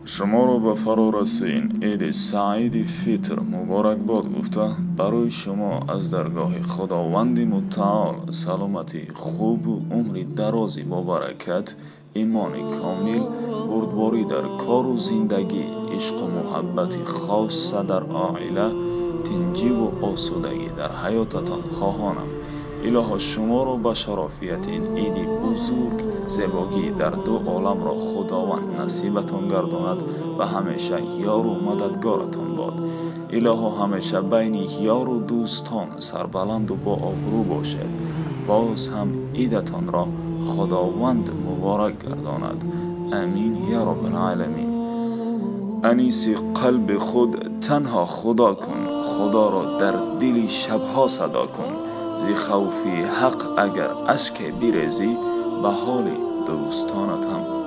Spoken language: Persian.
شما رو به فرارس این عید سعید فطر مبارک باد گفته برای شما از درگاه خداوند متعال سلامتی خوب و عمری درازی با برکت، ایمان کامل، بردباری در کار و زندگی، عشق و محبت خاص در عائله، تنجی و آسودگی در حیاتتان خواهانم. الها شما را به شرافیت این عید بزرگ زیبایی در دو عالم را خداوند نصیبتان گرداند و همیشه یار و مددگارتان باد. الها همیشه بین یار و دوستان سربلند و با آبرو باشد. باز هم عیدتان را خداوند مبارک گرداند. امین یا رب العالمین. انیس قلب خود تنها خدا کن، خدا را در دل شبها صدا کن. زی خوفی حق اگر اشک بریزی، به حال دوستانت هم